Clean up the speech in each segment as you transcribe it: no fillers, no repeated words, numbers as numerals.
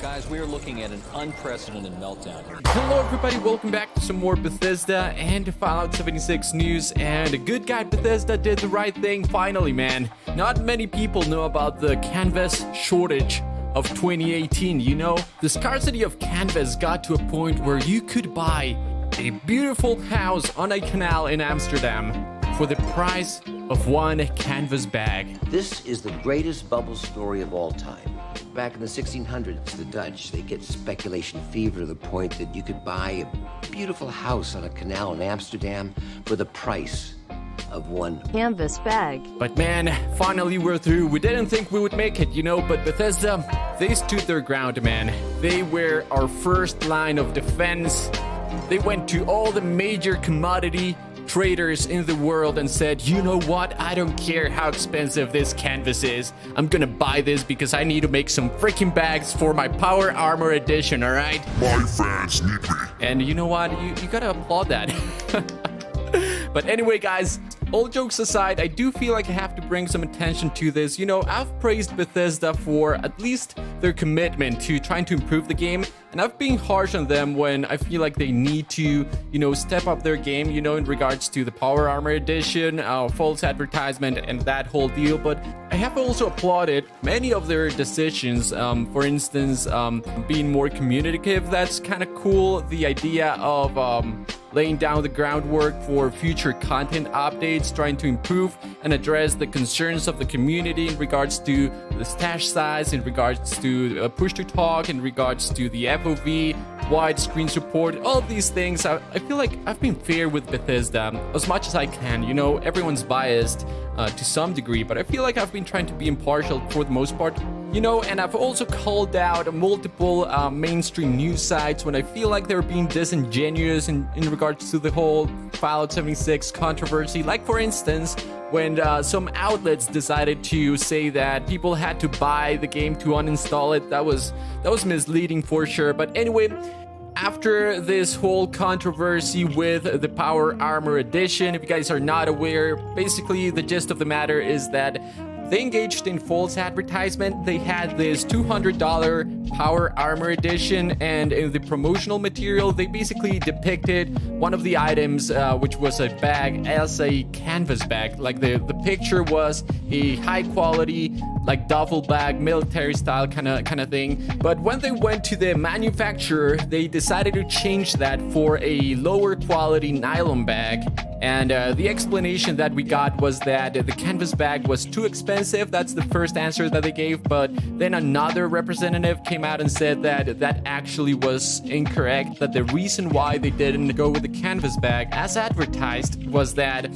Guys, we are looking at an unprecedented meltdown here. Hello everybody, welcome back to some more Bethesda and Fallout 76 news. And a good guy Bethesda did the right thing finally, man. Not many people know about the canvas shortage of 2018, you know? The scarcity of canvas got to a point where you could buy a beautiful house on a canal in Amsterdam for the price of one canvas bag. This is the greatest bubble story of all time. Back in the 1600s, the Dutch, they get speculation fever to the point that you could buy a beautiful house on a canal in Amsterdam for the price of one canvas bag. But man, finally we're through. We didn't think we would make it, you know, but Bethesda, they stood their ground, man. They were our first line of defense. They went to all the major commodity traders in the world and said, you know what, I don't care how expensive this canvas is, I'm gonna buy this because I need to make some freaking bags for my Power Armor Edition, alright? My fans need me. And you know what, you gotta applaud that. But anyway guys, all jokes aside, I do feel like I have to bring some attention to this. You know, I've praised Bethesda for at least their commitment to trying to improve the game, and I've been harsh on them when I feel like they need to, you know, step up their game, you know, in regards to the Power Armor Edition, false advertisement, and that whole deal. But I have also applauded many of their decisions. For instance, being more communicative, that's kind of cool. The idea of laying down the groundwork for future content updates, trying to improve and address the concerns of the community in regards to the stash size, in regards to push to talk, in regards to the FOV, widescreen support, all of these things. I feel like I've been fair with Bethesda as much as I can. You know, everyone's biased to some degree, but I feel like I've been trying to be impartial for the most part. You know, and I've also called out multiple mainstream news sites when I feel like they're being disingenuous in regards to the whole Fallout 76 controversy. Like, for instance, when some outlets decided to say that people had to buy the game to uninstall it. That was misleading for sure. But anyway, after this whole controversy with the Power Armor Edition, if you guys are not aware, basically the gist of the matter is that they engaged in false advertisement. They had this $200 Power Armor Edition, and in the promotional material, they basically depicted one of the items, which was a bag, as a canvas bag. Like the picture was a high quality, like duffel bag, military style kind of thing. But when they went to the manufacturer, they decided to change that for a lower quality nylon bag. And the explanation that we got was that the canvas bag was too expensive. That's the first answer that they gave. But then another representative came out and said that that actually was incorrect, that the reason why they didn't go with the canvas bag as advertised was that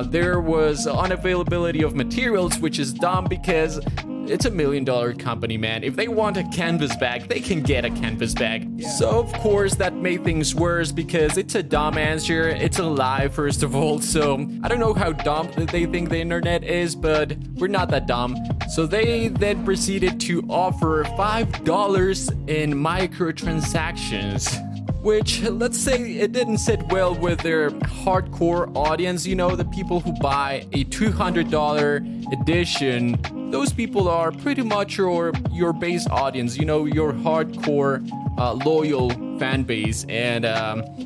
there was unavailability of materials, which is dumb because it's $1 million company, man. If they want a canvas bag, they can get a canvas bag. Yeah. So, of course, that made things worse because it's a dumb answer. It's a lie, first of all. So, I don't know how dumb they think the internet is, but we're not that dumb. So, they then proceeded to offer $5 in microtransactions, which, let's say, it didn't sit well with their hardcore audience. You know, the people who buy a $200 edition, those people are pretty much your base audience, you know, your hardcore loyal fan base. And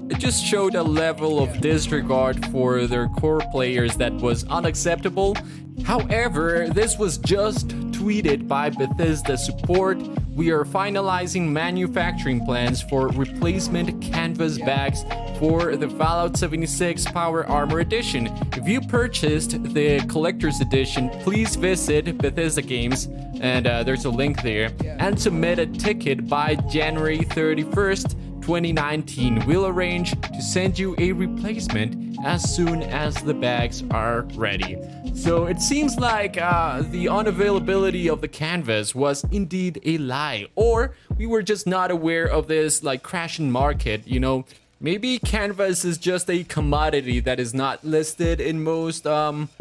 it just showed a level of disregard for their core players that was unacceptable. However, this was just tweeted by Bethesda support. We are finalizing manufacturing plans for replacement canvas bags for the Fallout 76 Power Armor Edition. If you purchased the Collector's Edition, please visit Bethesda Games, and there's a link there, and submit a ticket by January 31st, 2019. We'll arrange to send you a replacement as soon as the bags are ready. So it seems like the unavailability of the canvas was indeed a lie, or we were just not aware of this like crashing market. You know, Maybe canvas is just a commodity that is not listed in most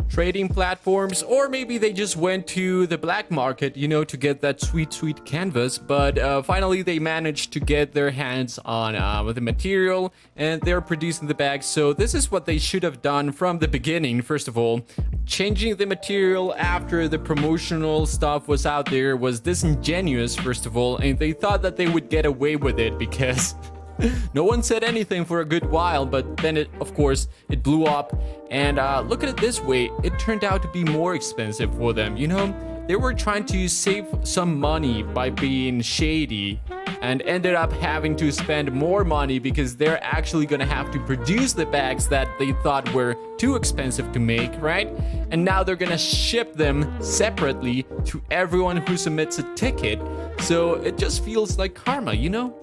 trading platforms, or maybe they just went to the black market, you know, to get that sweet canvas. But finally they managed to get their hands on the material, and they're producing the bags. So this is what they should have done from the beginning. First of all, changing the material after the promotional stuff was out there was disingenuous, first of all, and they thought that they would get away with it because no one said anything for a good while. But then of course it blew up, and look at it this way, it turned out to be more expensive for them. You know, they were trying to save some money by being shady, and ended up having to spend more money because they're actually gonna have to produce the bags that they thought were too expensive to make, right? And now they're gonna ship them separately to everyone who submits a ticket. So it just feels like karma, you know?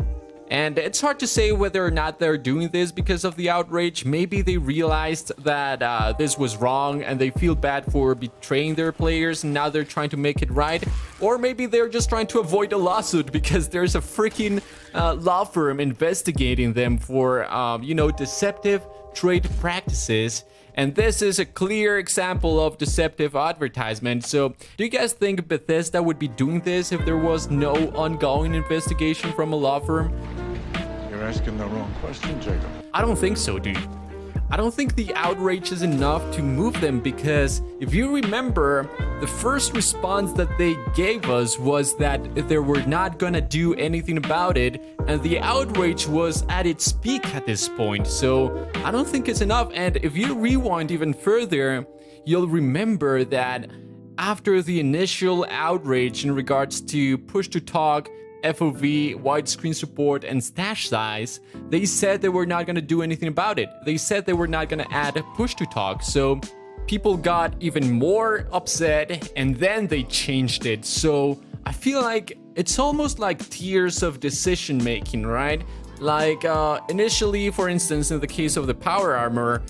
And it's hard to say whether or not they're doing this because of the outrage. Maybe they realized that this was wrong and they feel bad for betraying their players, and now they're trying to make it right. Or maybe they're just trying to avoid a lawsuit because there's a freaking law firm investigating them for, you know, deceptive trade practices. And this is a clear example of deceptive advertisement. So do you guys think Bethesda would be doing this if there was no ongoing investigation from a law firm? You're asking the wrong question, Jacob. I don't think so, dude. I don't think the outrage is enough to move them, because if you remember, the first response that they gave us was that they were not gonna do anything about it, and the outrage was at its peak at this point. So I don't think it's enough. And if you rewind even further, you'll remember that after the initial outrage in regards to push-to-talk, FOV, widescreen support, and stash size, they said they were not going to do anything about it. They said they were not going to add push-to-talk. So people got even more upset, and then they changed it. So I feel like it's almost like tiers of decision making, right? Like initially, for instance, in the case of the power armor,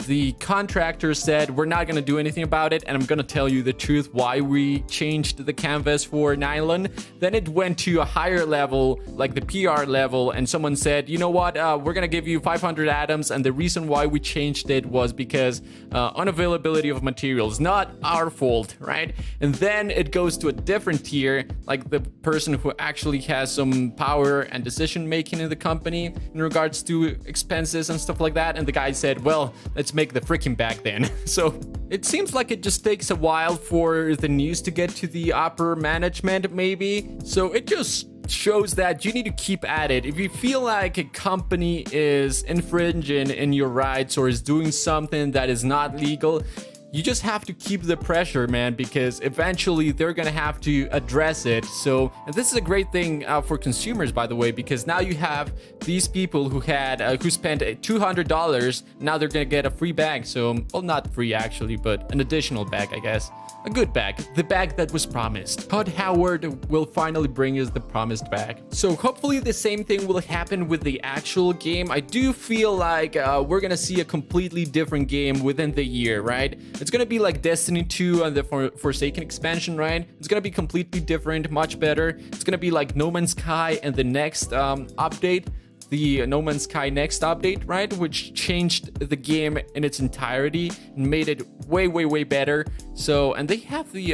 the contractor said, we're not going to do anything about it, and I'm going to tell you the truth why we changed the canvas for nylon. Then it went to a higher level, like the PR level, and someone said, you know what, we're going to give you 500 atoms, and the reason why we changed it was because unavailability of materials, not our fault, right? And then it goes to a different tier, like the person who actually has some power and decision making in the company in regards to expenses and stuff like that, and the guy said, well, let's make the freaking bag then. So it seems like it just takes a while for the news to get to the upper management, maybe. So it just shows that you need to keep at it. If you feel like a company is infringing in your rights or is doing something that is not legal, you just have to keep the pressure, man, because eventually they're gonna have to address it. So, and this is a great thing for consumers, by the way, because now you have these people who had who spent $200. Now they're gonna get a free bag. So, well, not free actually, but an additional bag, I guess. A good bag, the bag that was promised. Todd Howard will finally bring us the promised bag. So hopefully the same thing will happen with the actual game. I do feel like we're gonna see a completely different game within the year, right? It's gonna be like Destiny 2 and the Forsaken expansion, right? It's gonna be completely different, much better. It's gonna be like No Man's Sky and the next update. The No Man's Sky next update, right, which changed the game in its entirety and made it way better. So, and they have the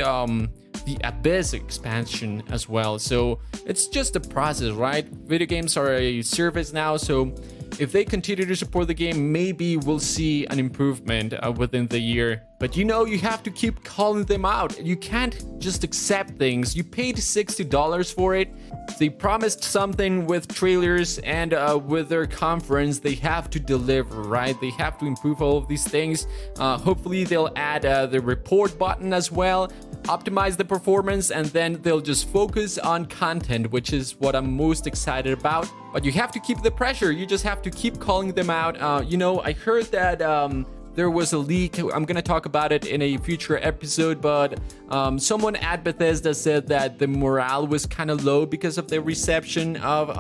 Abyss expansion as well. So it's just a process, right? Video games are a service now, so if they continue to support the game, maybe we'll see an improvement within the year. But you know, you have to keep calling them out. You can't just accept things. You paid $60 for it. They promised something with trailers and with their conference. They have to deliver, right? They have to improve all of these things. Hopefully they'll add the report button as well, optimize the performance, and then they'll just focus on content, which is what I'm most excited about. But you have to keep the pressure. You just have to keep calling them out. You know, I heard that there was a leak. I'm gonna talk about it in a future episode, but someone at Bethesda said that the morale was kind of low because of the reception of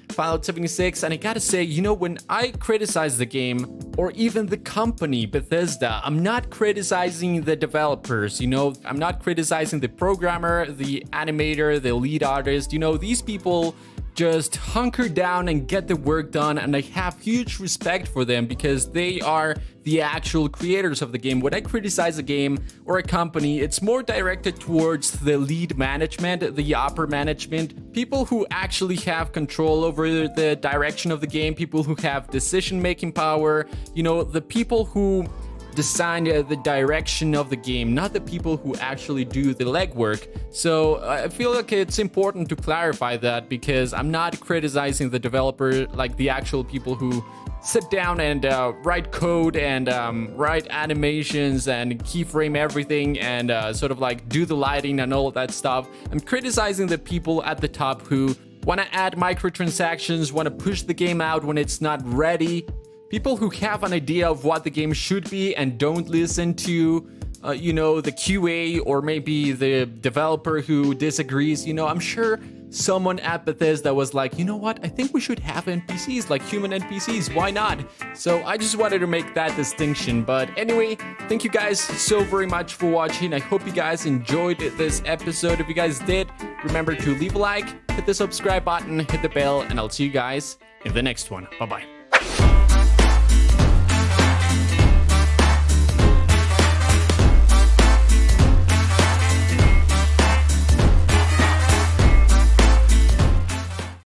Fallout 76. And I gotta say, you know, when I criticize the game, or even the company Bethesda, I'm not criticizing the developers, you know, I'm not criticizing the programmer, the animator, the lead artist. You know, these people just hunker down and get the work done, and I have huge respect for them because they are the actual creators of the game. When I criticize a game or a company, it's more directed towards the lead management, the upper management, people who actually have control over the direction of the game, people who have decision-making power, you know, the people who design the direction of the game, not the people who actually do the legwork. So I feel like it's important to clarify that, because I'm not criticizing the developer, like the actual people who sit down and write code and write animations and keyframe everything and sort of like do the lighting and all of that stuff. I'm criticizing the people at the top who want to add microtransactions, want to push the game out when it's not ready. People who have an idea of what the game should be and don't listen to, you know, the QA or maybe the developer who disagrees. You know, I'm sure someone at Bethesda was like, you know what, I think we should have NPCs, like human NPCs, why not? So I just wanted to make that distinction. But anyway, thank you guys so very much for watching. I hope you guys enjoyed this episode. If you guys did, remember to leave a like, hit the subscribe button, hit the bell, and I'll see you guys in the next one. Bye-bye.